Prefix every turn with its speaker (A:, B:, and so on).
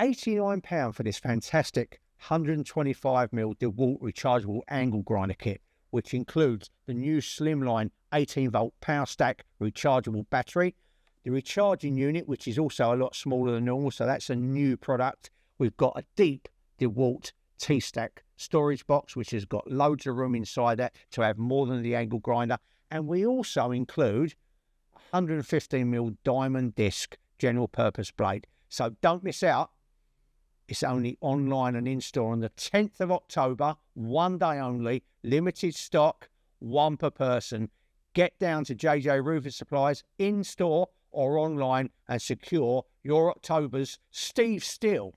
A: £89 for this fantastic 125mm DeWALT rechargeable angle grinder kit, which includes the new slimline 18-volt Powerstack rechargeable battery, the recharging unit, which is also a lot smaller than normal, so that's a new product. We've got a deep DeWALT TSTAK storage box, which has got loads of room inside that to have more than the angle grinder. And we also include 115mm diamond disc general purpose blade. So don't miss out. It's only online and in-store on the 10th of October, one day only, limited stock, one per person. Get down to JJ Roofing Supplies in-store or online and secure your October's Steve Still